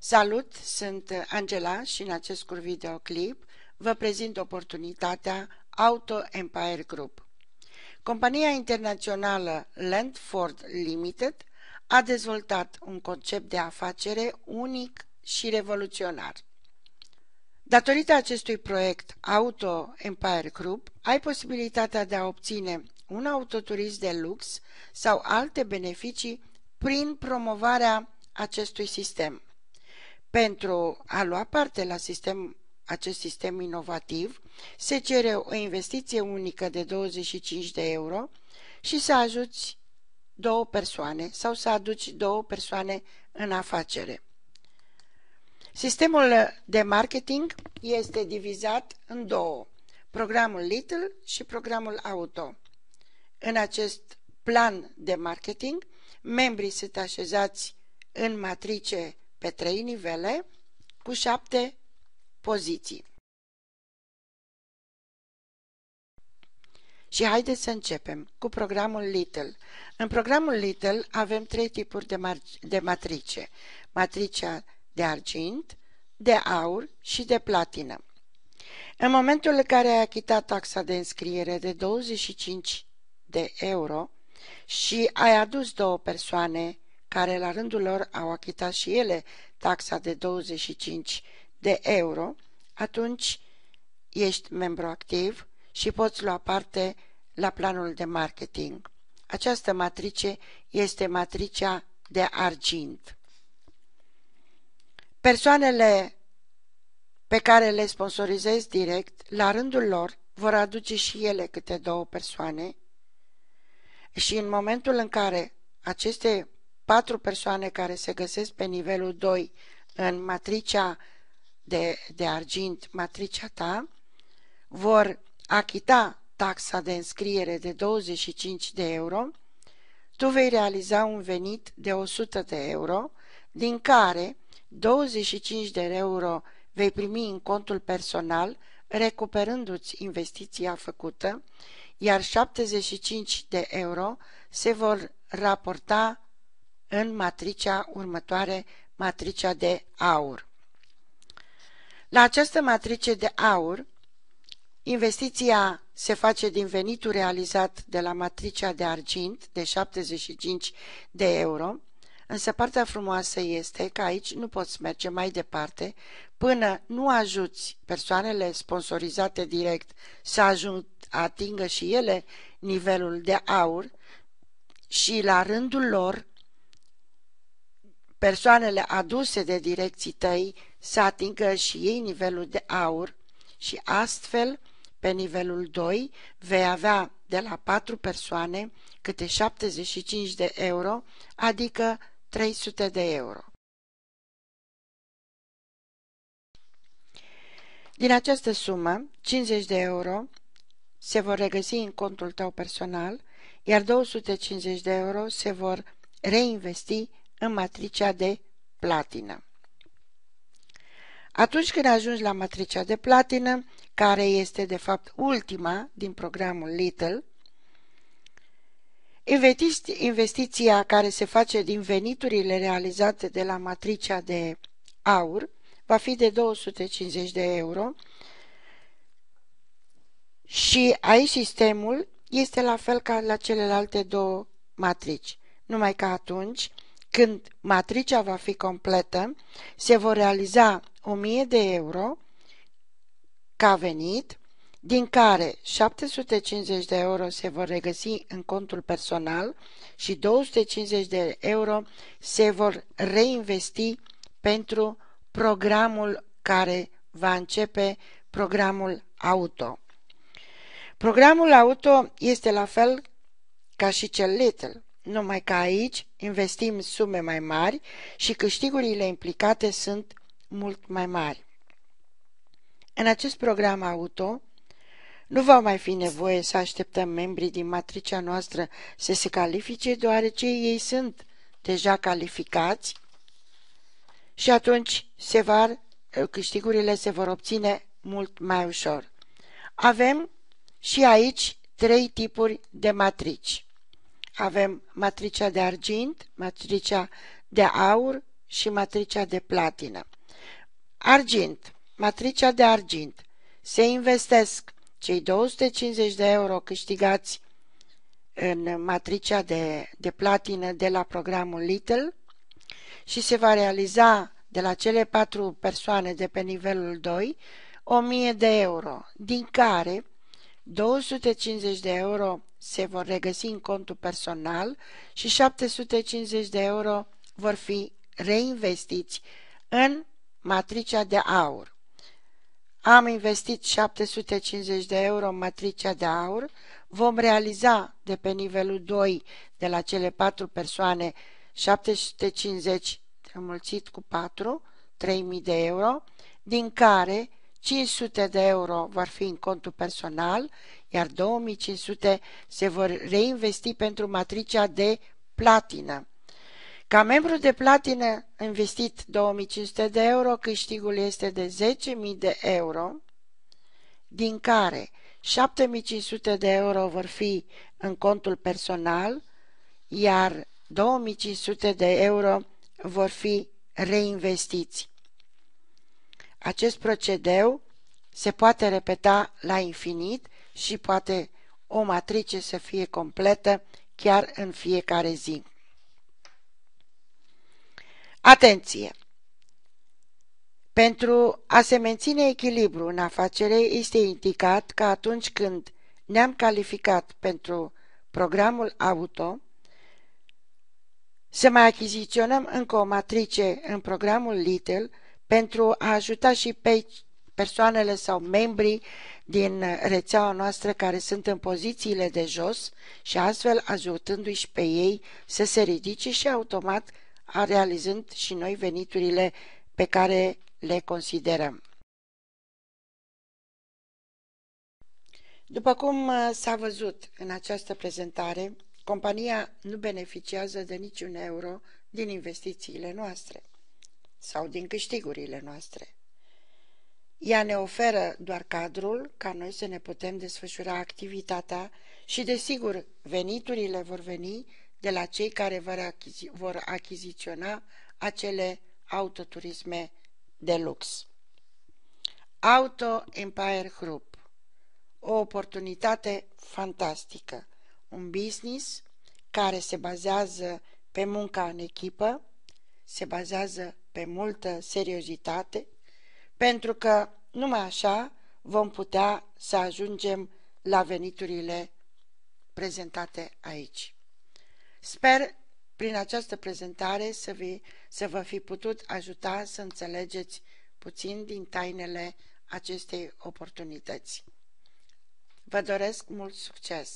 Salut, sunt Angela și în acest scurt videoclip vă prezint oportunitatea Auto Empire Group. Compania internațională Landford Limited a dezvoltat un concept de afacere unic și revoluționar. Datorită acestui proiect Auto Empire Group, ai posibilitatea de a obține un autoturism de lux sau alte beneficii prin promovarea acestui sistem. Pentru a lua parte la acest sistem inovativ, se cere o investiție unică de 25 de euro și să ajuți două persoane sau să aduci două persoane în afacere. Sistemul de marketing este divizat în două, programul Little și programul Auto. În acest plan de marketing, membrii sunt așezați în matrice pe 3 nivele cu 7 poziții. Și haideți să începem cu programul Little. În programul Little avem 3 tipuri de matrice. Matricea de argint, de aur și de platină. În momentul în care ai achitat taxa de înscriere de 25 de euro și ai adus două persoane care la rândul lor au achitat și ele taxa de 25 de euro, atunci ești membru activ și poți lua parte la planul de marketing. Această matrice este matricea de argint. Persoanele pe care le sponsorizezi direct, la rândul lor, vor aduce și ele câte două persoane și în momentul în care aceste 4 persoane care se găsesc pe nivelul 2 în matricea de argint, matricea ta, vor achita taxa de înscriere de 25 de euro, tu vei realiza un venit de 100 de euro, din care 25 de euro vei primi în contul personal, recuperându-ți investiția făcută, iar 75 de euro se vor raporta în matricea următoare, matricea de aur. La această matrice de aur, investiția se face din venitul realizat de la matricea de argint de 75 de euro, însă partea frumoasă este că aici nu poți merge mai departe până nu ajuți persoanele sponsorizate direct să atingă și ele nivelul de aur și la rândul lor persoanele aduse de direcții tăi să atingă și ei nivelul de aur și astfel, pe nivelul 2, vei avea de la 4 persoane câte 75 de euro, adică 300 de euro. Din această sumă, 50 de euro se vor regăsi în contul tău personal, iar 250 de euro se vor reinvesti în matricea de platină. Atunci când ajungi la matricea de platină, care este de fapt ultima din programul Little, investiția care se face din veniturile realizate de la matricea de aur va fi de 250 de euro și aici sistemul este la fel ca la celelalte două matrici, numai că atunci când matricea va fi completă, se vor realiza 1000 de euro ca venit, din care 750 de euro se vor regăsi în contul personal și 250 de euro se vor reinvesti pentru programul care va începe, programul Auto. Programul Auto este la fel ca și cel Little, numai că aici investim sume mai mari și câștigurile implicate sunt mult mai mari. În acest program Auto nu va mai fi nevoie să așteptăm membrii din matricea noastră să se califice, deoarece ei sunt deja calificați și atunci câștigurile se vor obține mult mai ușor. Avem și aici 3 tipuri de matrici. Avem matricea de argint, matricea de aur și matricea de platină. Argint, matricea de argint. Se investesc cei 250 de euro câștigați în matricea de platină de la programul Little și se va realiza de la cele 4 persoane de pe nivelul 2 1000 de euro, din care 250 de euro se vor regăsi în contul personal și 750 de euro vor fi reinvestiți în matricea de aur. Am investit 750 de euro în matricea de aur, vom realiza de pe nivelul 2 de la cele 4 persoane 750 înmulțit cu 4, 3000 de euro, din care 500 de euro vor fi în contul personal, iar 2500 se vor reinvesti pentru matricea de platină. Ca membru de platină investit 2500 de euro, câștigul este de 10.000 de euro, din care 7500 de euro vor fi în contul personal, iar 2500 de euro vor fi reinvestiți. Acest procedeu se poate repeta la infinit și poate o matrice să fie completă chiar în fiecare zi. Atenție! Pentru a se menține echilibru în afacere, este indicat că atunci când ne-am calificat pentru programul auto, să mai achiziționăm încă o matrice în programul Little pentru a ajuta și pe persoanele sau membrii din rețeaua noastră care sunt în pozițiile de jos și astfel ajutându-i și pe ei să se ridice și automat realizând și noi veniturile pe care le considerăm. După cum s-a văzut în această prezentare, compania nu beneficiază de niciun euro din investițiile noastre sau din câștigurile noastre. Ea ne oferă doar cadrul ca noi să ne putem desfășura activitatea și, desigur, veniturile vor veni de la cei care vor achiziționa acele autoturisme de lux. Auto Empire Group. O oportunitate fantastică. Un business care se bazează pe munca în echipă, se bazează pe multă seriozitate, pentru că numai așa vom putea să ajungem la veniturile prezentate aici. Sper prin această prezentare să vă fi putut ajuta să înțelegeți puțin din tainele acestei oportunități. Vă doresc mult succes!